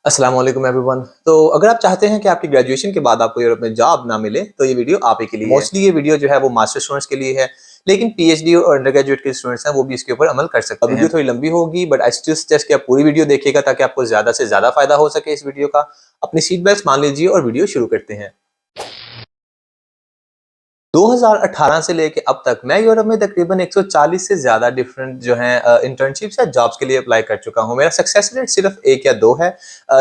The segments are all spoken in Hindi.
अस्सलाम वालेकुम एवरीवन। तो अगर आप चाहते हैं कि आपकी ग्रेजुएशन के बाद आपको यूरोप में जॉब ना मिले तो ये वीडियो आप ही के लिए है। मोस्टली ये वीडियो जो है वो मास्टर स्टूडेंट्स के लिए है, लेकिन पीएचडी और अंडर ग्रेजुएट के स्टूडेंट्स हैं वो भी इसके ऊपर अमल कर सकते हैं। वीडियो थोड़ी लंबी होगी बट आई स्टिल सजेस्ट कि आप पूरी वीडियो देखिएगा ताकि आपको ज्यादा से ज्यादा फायदा हो सके इस वीडियो का। अपनी सीट बेल्ट मान लीजिए और वीडियो शुरू करते हैं। 2018 से लेके अब तक मैं यूरोप में तकरीबन 140 से ज्यादा डिफरेंट जो हैं इंटर्नशिप्स या जॉब्स के लिए अप्लाई कर चुका हूं। मेरा सक्सेस रेट सिर्फ 1 या 2 है।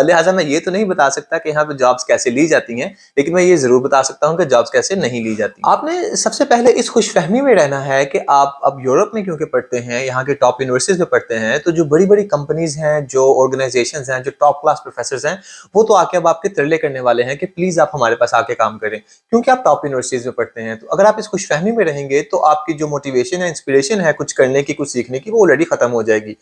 लिहाजा मैं ये तो नहीं बता सकता कि यहाँ पे जॉब्स कैसे ली जाती हैं, लेकिन मैं ये जरूर बता सकता हूँ कि जॉब्स कैसे नहीं ली जाती। आपने सबसे पहले इस खुशफहमी में रहना है कि आप अब यूरोप में क्योंकि पढ़ते हैं, यहाँ के टॉप यूनिवर्सिटीज में पढ़ते हैं, तो जो बड़ी बड़ी कंपनीज हैं, जो ऑर्गेनाइजेशंस हैं, जो टॉप क्लास प्रोफेसर हैं, वो तो आके अब आपके तरले करने वाले हैं कि प्लीज आप हमारे पास आके काम करें क्योंकि आप टॉप यूनिवर्सिटीज में पढ़ते हैं। तो अगर आप इस खुशफहमी में रहेंगे तो आपकी जो मोटिवेशन है, इंस्पिरेशन है कुछ करने की, कुछ सीखने की, वो ऑलरेडी खत्म हो जाएगी।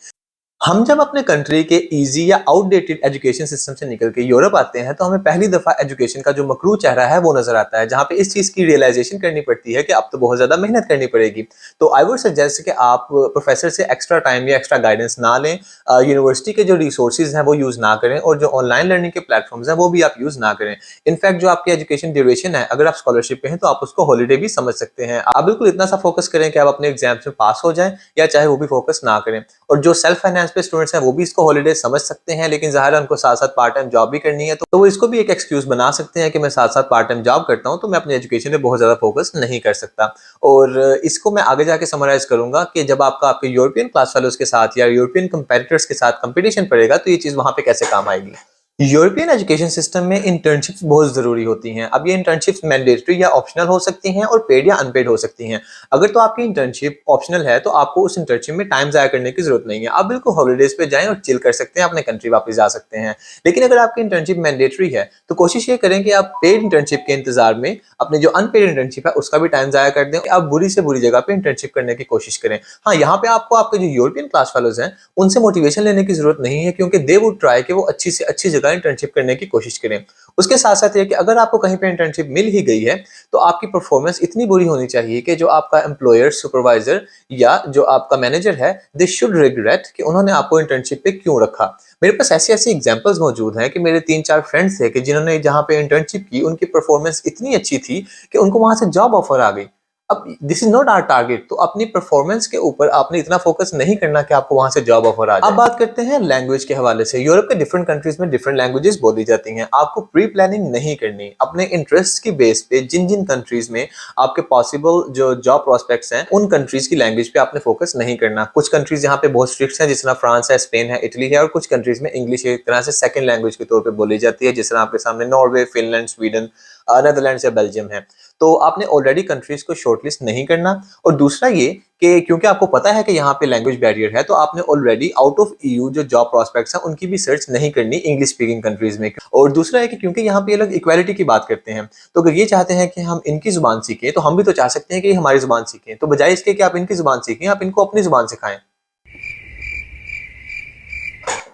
हम जब अपने कंट्री के इजी या आउटडेटेड एजुकेशन सिस्टम से निकल के यूरोप आते हैं तो हमें पहली दफा एजुकेशन का जो मकरू चेहरा है वो नजर आता है, जहां पे इस चीज की रियलाइजेशन करनी पड़ती है कि अब तो बहुत ज्यादा मेहनत करनी पड़ेगी। तो आई वुड सजेस्ट कि आप प्रोफेसर से एक्स्ट्रा टाइम या एक्स्ट्रा गाइडेंस ना लें, यूनिवर्सिटी के जो रिसोर्सेज हैं वो यूज ना करें, और जो ऑनलाइन लर्निंग के प्लेटफॉर्म्स हैं वो भी आप यूज ना करें। इनफैक्ट जो आपकी एजुकेशन ड्यूरेशन है, अगर आप स्कॉलरशिप पे हैं तो आप उसको हॉलीडे भी समझ सकते हैं। आप बिल्कुल इतना सा फोकस करें कि आप अपने एग्जाम्स में पास हो जाएं, या चाहे वो भी फोकस ना करें। और जो सेल्फ फाइनेंस पे स्टूडेंट्स हैं वो भी इसको हॉलीडे समझ सकते हैं, लेकिन जाहिर है उनको साथ साथ पार्ट टाइम जॉब भी करनी है, तो वो इसको भी एक एक्सक्यूज बना सकते हैं कि मैं साथ साथ पार्ट टाइम जॉब करता हूं तो मैं अपनी एजुकेशन पे बहुत ज्यादा फोकस नहीं कर सकता। और इसको मैं आगे जाके समराइज करूंगा कि जब आपके यूरोपियन क्लास फेलोज के साथ या यूरोपियन कंपेटिटर्स के साथ कंपटीशन पड़ेगा तो ये चीज वहां पे कैसे काम आएगी। यूरोपियन एजुकेशन सिस्टम में इंटर्नशिप्स बहुत जरूरी होती हैं। अब ये इंटर्नशिप्स मैंडेटरी या ऑप्शनल हो सकती हैं और पेड या अनपेड हो सकती हैं। अगर तो आपकी इंटर्नशिप ऑप्शनल है तो आपको उस इंटर्नशिप में टाइम जाया करने की जरूरत नहीं है, आप बिल्कुल हॉलीडेज पे जाएं और चिल कर सकते हैं, अपने कंट्री वापस जा सकते हैं। लेकिन अगर आपकी इंटर्नशिप मैंडेटरी है तो कोशिश ये करें कि आप पेड इंटर्नशिप के इंतजार में अपने जो अनपेड इंटर्नशिप है उसका भी टाइम जाया कर दें। आप बुरी से बुरी जगह पे इंटर्नशिप करने की कोशिश करें। हाँ, यहाँ पे आपको आपके जो यूरोपियन क्लास फेलोज हैं उनसे मोटिवेशन लेने की जरूरत नहीं है, क्योंकि दे वुड ट्राई कि वो अच्छी से अच्छी जगह इंटर्नशिप करने की कोशिश करें। उसके साथ साथ ये कि अगर आपको कहीं पे इंटर्नशिप मिल ही गई है तो आपकी परफॉर्मेंस इतनी बुरी होनी चाहिए कि जो आपका एम्प्लॉयर, सुपरवाइजर या जो आपका मैनेजर है, दे शुड रिग्रेट कि उन्होंने आपको इंटर्नशिप पे क्यों रखा। मेरे पास ऐसी ऐसी एग्जांपल्स मौजूद हैं कि मेरे 3-4 फ्रेंड्स थे कि जिन्होंने जहां पे इंटर्नशिप की उनकी परफॉर्मेंस इतनी अच्छी थी कि उनको वहां से जॉब ऑफर आ गई। अब this is not our target, तो अपनी परफॉर्मेंस के ऊपर आपने इतना फोकस नहीं करना कि आपको वहां से जॉब ऑफर आ जाए। अब बात करते हैं लैंग्वेज के हवाले से। यूरोप के डिफरेंट कंट्रीज में डिफरेंट लैंग्वेजेस बोली जाती हैं। आपको प्री प्लानिंग नहीं करनी, अपने इंटरेस्ट की बेस पे जिन जिन कंट्रीज में आपके पॉसिबल जो जॉब प्रोस्पेक्ट्स हैं उन कंट्रीज की लैंग्वेज पे आपने फोकस नहीं करना। कुछ कंट्रीज यहाँ पे बहुत स्ट्रिक्ट हैं, जिस तरह फ्रांस है, स्पेन है, इटली है, और कुछ कंट्रीज में इंग्लिश एक तरह से सेकंड लैंग्वेज के तौर पे बोली जाती है, जिस तरह आपके सामने नॉर्वे, फिनलैंड, स्वीडन, नेदरलैंड्स या बेल्जियम है। तो आपने ऑलरेडी कंट्रीज को शॉर्टलिस्ट नहीं करना। और दूसरा ये कि क्योंकि आपको पता है कि यहाँ पे लैंग्वेज बैरियर है तो आपने ऑलरेडी आउट ऑफ ईयू जो जॉब प्रोस्पेक्ट्स हैं उनकी भी सर्च नहीं करनी इंग्लिश स्पीकिंग कंट्रीज में। और दूसरा है कि क्योंकि यहाँ पे लोग इक्वालिटी की बात करते हैं, तो अगर ये चाहते हैं कि हम इनकी जुबान सीखें तो हम भी तो चाह सकते हैं कि हमारी जुबान सीखें। तो बजाय इसके कि आप इनकी जुबान सीखें, आप इनको अपनी जुबान सिखाएं।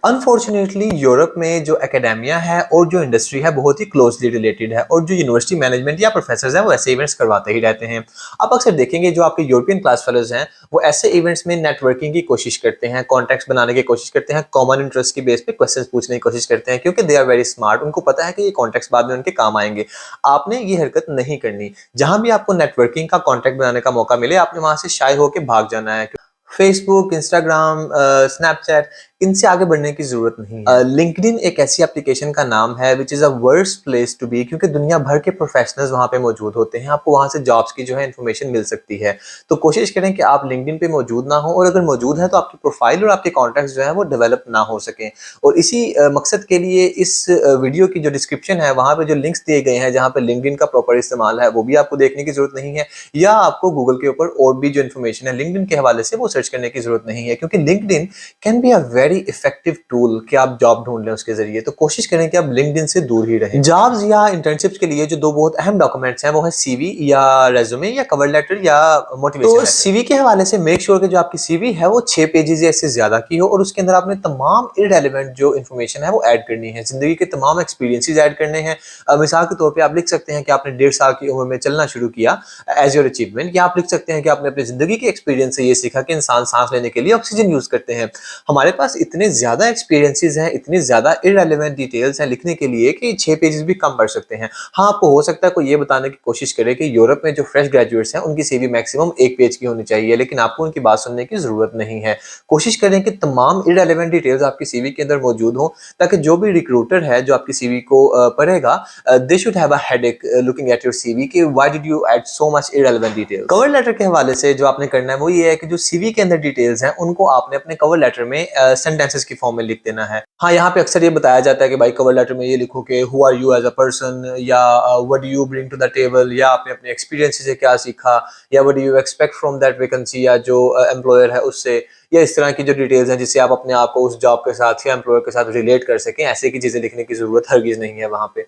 अनफॉर्चुनेटली यूरोप में जो एकेडेमिया है और जो इंडस्ट्री है बहुत ही क्लोजली रिलेटेड है, और जो यूनिवर्सिटी मैनेजमेंट या प्रोफेसर हैं वो ऐसे इवेंट्स करवाते ही रहते हैं। आप अक्सर देखेंगे जो आपके यूरोपियन क्लास फेलोज हैं वो ऐसे इवेंट्स में नेटवर्किंग की कोशिश करते हैं, कॉन्टैक्ट्स बनाने की कोशिश करते हैं, कॉमन इंटरेस्ट की बेस पे क्वेश्चंस पूछने की कोशिश करते हैं, क्योंकि दे आर वेरी स्मार्ट। उनको पता है कि ये कॉन्टैक्ट्स बाद में उनके काम आएंगे। आपने ये हरकत नहीं करनी। जहां भी आपको नेटवर्किंग का कॉन्टैक्ट बनाने का मौका मिले आपने वहां से शाय होकर भाग जाना है। फेसबुक, इंस्टाग्राम, स्नैपचैट, इनसे आगे बढ़ने की जरूरत नहीं है। लिंक्डइन एक ऐसी एप्लीकेशन का नाम है which is a worst place to be, क्योंकि दुनिया भर के प्रोफेशनल्स वहां पे मौजूद होते हैं। आपको वहां से जॉब्स की जो है इन्फॉर्मेशन मिल सकती है। तो कोशिश करें कि आप लिंक्डइन पे मौजूद ना हो, और अगर मौजूद है तो आपकी प्रोफाइल और आपके कॉन्टैक्ट्स जो है वो डेवलप ना हो सकें। और इसी मकसद के लिए इस वीडियो की जो डिस्क्रिप्शन है वहां पे जो लिंक्स दिए गए हैं जहां पे लिंक्डइन का प्रॉपर इस्तेमाल है वो भी आपको देखने की जरूरत नहीं है, या आपको गूगल के ऊपर और भी जो इन्फॉर्मेशन है लिंक्डइन के हवाले से वो सर्च करने की जरूरत नहीं है, क्योंकि LinkedIn can be a very effective tool कि आप जॉब ढूंढ लें उसके जरिए। तो कोशिश करें कि आप लिंक्डइन से दूर ही रहें। जॉब्स या इंटर्नशिप्स के लिए जो दो बहुत अहम डॉक्यूमेंट्स हैं वो है सीवी या रेज्यूमे या कवर लेटर या मोटिवेशन लेटर। सीवी के हवाले से मेक श्योर कि जो आपकी सीवी है वो 6 पेजेस या इससे ज्यादा की हो, और उसके अंदर आपने तमाम इररेलेवेंट जो इन्फॉर्मेशन है वो ऐड करनी है, जिंदगी के तमाम एक्सपीरियंसेस ऐड करने हैं। मिसाल के तौर पर आप लिख सकते हैं कि आपने 1.5 साल की उम्र में चलना शुरू किया एज योर अचीवमेंट, या आप लिख सकते हैं कि आपने अपनी जिंदगी के एक्सपीरियंस से ये सीखा कि इंसान सांस लेने के लिए ऑक्सीजन यूज करते हैं। हमारे पास इतने ज़्यादा एक्सपीरियंसेस हैं, इतनी ज़्यादा इररिलेवेंट डिटेल्स हैं लिखने के लिए कि 6 पेजेस भी कम पड़ सकते हैं। हाँ, आपको हो सकता है कोई ये बताने की कोशिश करे कि यूरोप में जो फ्रेश ग्रेजुएट्स हैं, उनकी सीवी मैक्सिमम 1 पेज की होनी चाहिए, लेकिन आपको उनकी बात सुनने की ज़रूरत नहीं है। कोशिश करें कि तमाम इररिलेवेंट डिटेल्स आपकी सीवी के अंदर मौजूद हों, ताकि जो भी रिक्रूटर है जो आपकी सीवी को पढ़ेगा, they should have a headache looking at your CV कि why did you add so much irrelevant details. Cover letter के हवाले से जो आपने करना है वो ये है कि जो सीवी के अंदर डिटेल्स हैं उनको आपने अपने कवर लेटर में सेंटेंसेस की फॉर्म में लिख देना है। हाँ, यहाँ पे अक्सर ये बताया जाता है कि भाई कवर लेटर में ये लिखो कि who are you as a person, या what do you bring to the table, या आपने अपने एक्सपीरियंस से क्या सीखा, या what do you expect from that vacancy, या जो एम्प्लॉयर है उससे, या इस तरह की जो डिटेल्स हैं जिससे आप अपने आप को उस जॉब के साथ या एम्प्लॉयर के साथ रिलेट कर सकें। ऐसे की चीज़ें लिखने की ज़रूरत हरगिज़ नहीं है वहाँ पे।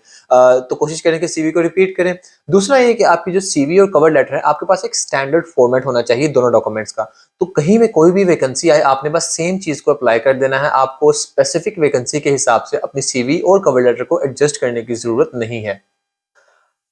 तो कोशिश करें कि सीवी को रिपीट करें। दूसरा ये कि आपकी जो सीवी और कवर लेटर है, आपके पास एक स्टैंडर्ड फॉर्मेट होना चाहिए दोनों डॉक्यूमेंट्स का। तो कहीं में कोई भी वैकेंसी आए, आपने बस सेम चीज़ को अप्लाई कर देना है। आपको स्पेसिफिक वैकेंसी के हिसाब से अपनी सीवी और कवर लेटर को एडजस्ट करने की ज़रूरत नहीं है।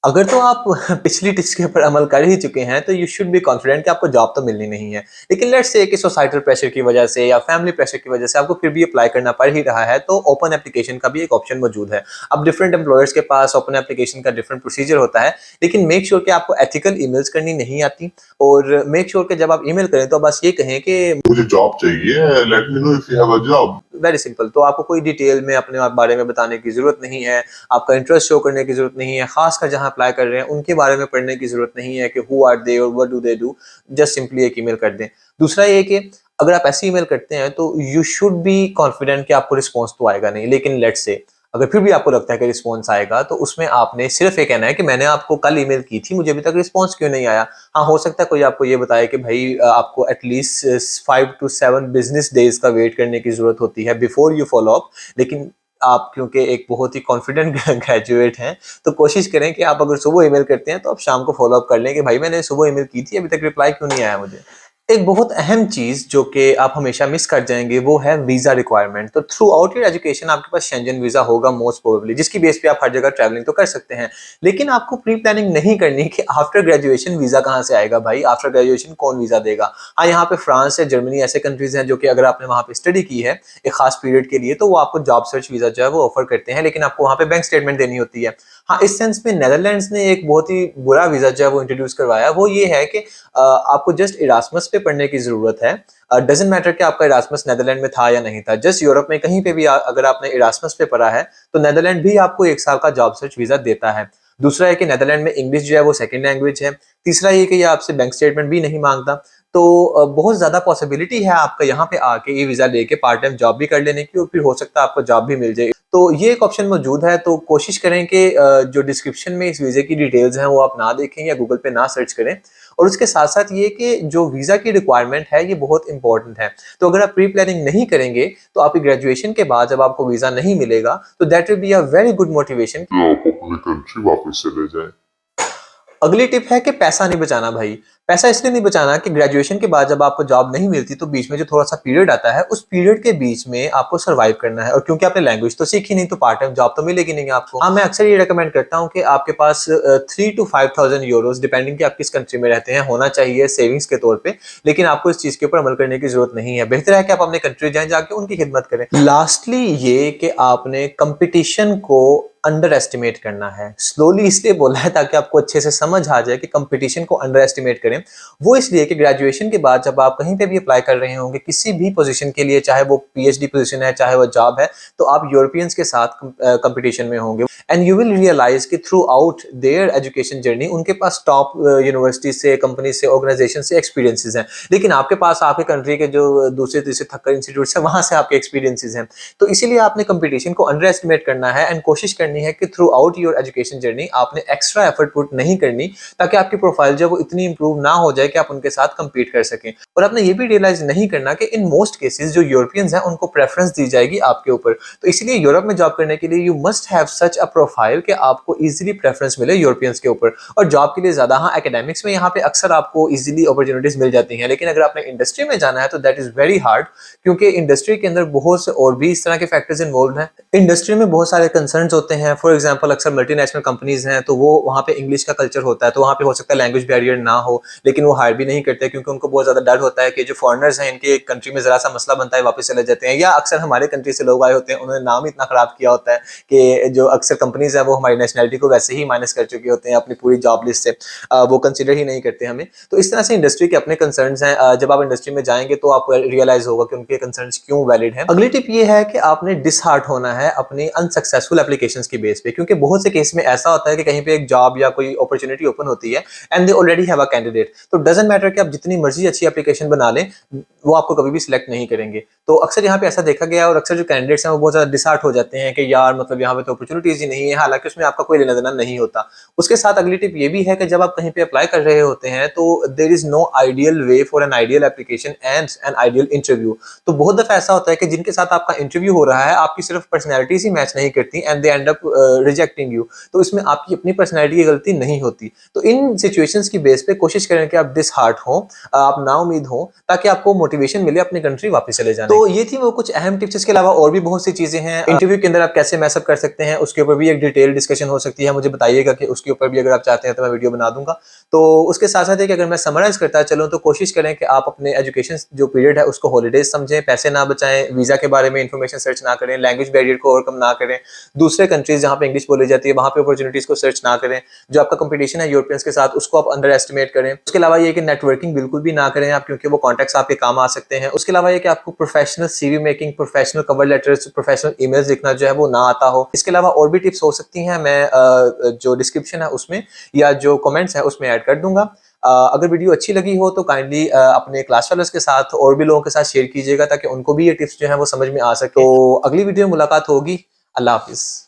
अगर तो आप पिछली टिप्स के ऊपर अमल कर ही चुके हैं, तो यू शुड बी कॉन्फिडेंट कि आपको जॉब तो मिलनी नहीं है। लेकिन लेट्स से कि सोसाइटल प्रेशर की वजह से या फैमिली प्रेशर की वजह से आपको फिर भी अप्लाई करना पड़ ही रहा है, तो ओपन एप्लीकेशन का भी एक ऑप्शन मौजूद है। अब डिफरेंट एम्प्लॉयर्स के पास ओपन एप्लीकेशन का डिफरेंट प्रोसीजर होता है, लेकिन मेक श्योर कि आपको एथिकल ईमेल्स करनी नहीं आती, और मेक श्योर कि जब आप ईमेल करें तो बस ये कहें कि मुझे जॉब चाहिए, let me know if you have a job. Very simple. तो आपको कोई डिटेल में अपने बारे में बताने की ज़रूरत नहीं है, आपका इंटरेस्ट शो करने की ज़रूरत नहीं है, खासकर जहाँ अप्लाई कर रहे हैं उनके बारे में पढ़ने की ज़रूरत नहीं है कि हु आर दे और what do they do. Just simply एक ईमेल कर दें। दूसरा ये कि अगर आप ऐसी ईमेल करते हैं तो यू शुड बी कॉन्फिडेंट कि आपको रिस्पॉन्स तो आएगा नहीं, लेकिन लेट्स से अगर फिर भी आपको लगता है कि रिस्पॉन्स आएगा, तो उसमें आपने सिर्फ ये कहना है कि मैंने आपको कल ईमेल की थी, मुझे अभी तक रिस्पॉन्स क्यों नहीं आया। हाँ, हो सकता है कोई आपको ये बताए कि भाई आपको एटलीस्ट 5 to 7 बिजनेस डेज का वेट करने की जरूरत होती है बिफोर यू फॉलो अप, लेकिन आप क्योंकि एक बहुत ही कॉन्फिडेंट ग्रेजुएट हैं, तो कोशिश करें कि आप अगर सुबह ईमेल करते हैं तो आप शाम को फॉलो अप कर लें कि भाई मैंने सुबह ईमेल की थी, अभी तक रिप्लाई क्यों नहीं आया मुझे। एक बहुत अहम चीज़ जो कि आप हमेशा मिस कर जाएंगे वो है वीज़ा रिक्वायरमेंट। तो थ्रू आउट योर एजुकेशन आपके पास शेंजन वीज़ा होगा मोस्ट प्रोबेबली, जिसकी बेस पे आप हर जगह ट्रैवलिंग तो कर सकते हैं, लेकिन आपको प्री प्लानिंग नहीं करनी कि आफ्टर ग्रेजुएशन वीज़ा कहाँ से आएगा। भाई आफ्टर ग्रेजुएशन कौन वीज़ा देगा। हाँ, यहाँ पे फ्रांस या जर्मनी ऐसे कंट्रीज हैं जो कि अगर आपने वहाँ पे स्टडी की है एक खास पीरियड के लिए, तो वो आपको जॉब सर्च वीज़ा जो है वो ऑफर करते हैं, लेकिन आपको वहाँ पे बैंक स्टेटमेंट देनी होती है। हाँ, इस सेंस में नेदरलैंड्स ने एक बहुत ही बुरा वीज़ा जो है वो इंट्रोड्यूस करवाया। वो ये है कि आपको जस्ट इरास्मस पे पढ़ने की ज़रूरत है। डजंट मैटर कि आपका इरास्मस नेदरलैंड में था या नहीं था, जस्ट यूरोप में कहीं पे भी अगर आपने इरास्मस पे पढ़ा है तो नेदरलैंड भी आपको 1 साल का जॉब सर्च वीज़ा देता है। दूसरा है कि नेदरलैंड में इंग्लिश जो है वो सेकंड लैंग्वेज है। तीसरा ये कि ये आपसे बैंक स्टेटमेंट भी नहीं मांगता। तो बहुत ज़्यादा पॉसिबिलिटी है आपका यहाँ पे आके ये वीज़ा लेके पार्ट टाइम जॉब भी कर लेने की, और फिर हो सकता है आपको जॉब भी मिल जाए। तो ये एक ऑप्शन मौजूद है। तो कोशिश करें कि जो डिस्क्रिप्शन में इस वीज़े की डिटेल्स हैं वो आप ना देखें या गूगल पे ना सर्च करें, और उसके साथ-साथ ये कि जो वीज़ा की रिक्वायरमेंट है ये बहुत इंपॉर्टेंट है। तो अगर आप प्री प्लानिंग नहीं करेंगे तो आपकी ग्रेजुएशन के बाद जब आपको वीज़ा नहीं मिलेगा तो that will be a very good motivation तो आप अपनी कंट्री वापस चले जाएं। अगली टिप है कि पैसा नहीं बचाना भाई। पैसा इसलिए नहीं बचाना कि ग्रेजुएशन के बाद जब आपको जॉब नहीं मिलती तो बीच में जो थोड़ा-सा पीरियड आता है, उस पीरियड के बीच में आपको सर्वाइव करना है, और क्योंकि आपने लैंग्वेज तो सीखी नहीं तो पार्ट टाइम जॉब तो मिलेगी नहीं आपको। हाँ, मैं अक्सर ये रिकमेंड करता हूँ कि आपके पास 3 to 5,000 यूरोज़ डिपेंडिंग कि आप किस कंट्री में रहते हैं होना चाहिए सेविंग्स के तौर पे, लेकिन आपको इस चीज़ के ऊपर अमल करने की ज़रूरत नहीं है। बेहतर है कि आप अपने कंट्री जाएँ, जाके उनकी खिदमत करें। लास्टली ये कि आपने कंपटीशन को अंडर एस्टिमेट करना है। स्लोली इसलिए बोला है ताकि आपको अच्छे से समझ आ जाए कि कंपटीशन को अंडर एस्टिमेट करें। वो इसलिए कि ग्रेजुएशन के बाद जब आप कहीं पे भी अप्लाई कर रहे होंगे किसी भी पोजीशन के लिए, चाहे वो पीएचडी पोजीशन है चाहे वो जॉब है, तो आप यूरोपियंस के साथ कंपटीशन में होंगे, एंड यू विल रियलाइज कि through out there education journey उनके पास टॉप यूनिवर्सिटी से, कंपनी से, ऑर्गेनाइजेशन से एक्सपीरियंसेस हैं, लेकिन आपके पास आपके कंट्री के जो दूसरे तीसरे थक्कर इंस्टीट्यूट है वहां से आपके एक्सपीरियंसेस हैं। तो इसीलिए आपने कंपटीशन को अंडर एस्टिमेट करना है, एंड कोशिश करनी है कि through out your education journey आपने एक्स्ट्रा एफर्ट पुट नहीं करनी, ताकि आपकी प्रोफाइल जो वो इतनी इंप्रूव ना हो जाए कि आप उनके साथ compete कर सकें। और आपने ये भी रियलाइज नहीं करना कि इन मोस्ट केसेस जो यूरोपियंस हैं उनको प्रेफरेंस दी जाएगी आपके ऊपर। तो इसलिए यूरोप में जॉब करने के लिए you must have such a profile कि आपको इजीली प्रेफरेंस मिले यूरोपियंस के ऊपर। और जॉब के लिए ज्यादा, हाँ एकेडमिक्स में यहाँ पे अक्सर आपको इजीली अपॉर्चुनिटीज मिल जाती हैं, लेकिन अगर आपने इंडस्ट्री में जाना है तो दैट इज वेरी हार्ड, क्योंकि इंडस्ट्री के अंदर बहुत से और भी इस तरह के फैक्टर्स इन्वॉल्व हैं। इंडस्ट्री में बहुत सारे कंसर्न्स होते हैं। फॉर एग्जांपल अक्सर मल्टीनेशनल कंपनीज हैं तो वो वहाँ पे इंग्लिश का कल्चर होता है, तो वहाँ पे हो सकता है लैंग्वेज बैरियर ना हो, लेकिन वो हायर भी नहीं करते क्योंकि उनको बहुत ज़्यादा डर होता है कि जो फॉरेनर्स हैं इनके कंट्री में ज़रा सा मसला बनता है वापस चले जाते हैं, या अक्सर हमारे कंट्री से लोग आए होते हैं उन्होंने नाम इतना ख़राब किया होता है कि जो अक्सर कंपनीज हैं वो हमारी नेशनलिटी को वैसे ही माइनस कर चुके होते हैं अपनी पूरी जॉब लिस्ट से, वो कंसिडर ही नहीं करते हमें। तो इस तरह से इंडस्ट्री के अपने कंसर्न्स हैं, जब आप इंडस्ट्री में जाएंगे तो आपको रियलाइज होगा कि उनके कंसर्न्स क्यों वैलिड हैं। अगली टिप ये है कि आपने डिसहार्ट होना है अपनी अनसक्सेसफुल एप्लीकेशंस की बेस पे, क्योंकि बहुत से केस में ऐसा होता है कि कहीं पे एक जॉब या कोई अपॉर्चुनिटी ओपन होती है and they already have a candidate, तो डजंट मैटर कि आप जितनी मर्जी अच्छी एप्लीकेशन बना लें, वो आपको कभी भी सिलेक्ट नहीं करेंगे। तो अक्सर यहाँ पे ऐसा देखा गया है और अक्सर जो कैंडिडेट्स हैं वो बहुत ज़्यादा डिसहार्ट हो जाते हैं कि यार मतलब यहाँ पे तो अपॉर्चुनिटीज ही नहीं है, हालांकि उसमें आपका कोई लेना देना नहीं होता। उसके साथ अगली टिप ये भी है कि जब आप कहीं पे अप्लाई कर रहे होते हैं तो there is no ideal way for an ideal application and an ideal interview. तो बहुत दफा ऐसा होता है कि जिनके साथ आपका इंटरव्यू हो रहा है आपकी सिर्फ पर्सनैलिटीज ही मैच नहीं करती and they and up rejecting you, तो इसमें आपकी अपनी पर्सनैलिटी की गलती नहीं होती। तो इन सिचुएशंस की बेस पे कोशिश करें कि आप डिसहार्ट हो, आप नाउमीद हो, ताकि आपको मोटिवेशन मिले अपनी कंट्री वापस चले जाने। तो ये थी वो कुछ अहम टिप्स, इसके अलावा और भी बहुत सी चीजें हैं। इंटरव्यू के अंदर आप कैसे मैसअप कर सकते हैं उसके ऊपर भी एक डिटेल डिस्कशन हो सकती है, मुझे बताइएगा कि उसके ऊपर भी अगर आप चाहते हैं तो मैं वीडियो बना दूंगा। तो उसके साथ साथ है कि अगर मैं समराइज करता चलूँ तो कोशिश करें कि आप अपने एजुकेशन जो पीरियड है उसको हॉलीडेज समझें, पैसे ना बचाएं, वीजा के बारे में इंफॉर्मेशन सर्च ना करें, लैंग्वेज बैरियर को ओवरकम ना करें, दूसरे कंट्रीज जहाँ पे इंग्लिश बोली जाती है वहाँ पे अपॉर्चुनिटीज को सर्च ना करें, जो आपका कंपटीशन है यूरोपियंस के साथ उसको आप अंडर एस्टिमेट करें। उसके अलावा ये कि नेटवर्किंग बिल्कुल भी ना करें आप, क्योंकि वो कॉन्टैक्ट्स आपके काम आ सकते हैं। उसके अलावा ये कि आपको professional CV making, professional cover letters, professional emails लिखना जो है वो ना आता हो। इसके अलावा और भी टिप्स हो सकती हैं, मैं जो डिस्क्रिप्शन है उसमें या जो कमेंट्स है उसमें ऐड कर दूंगा। अगर वीडियो अच्छी लगी हो तो काइंडली अपने क्लास फेलोज के साथ और भी लोगों के साथ शेयर कीजिएगा ताकि उनको भी ये टिप्स जो है वो समझ में आ सके। तो अगली वीडियो में मुलाकात होगी। अल्लाह हाफिज।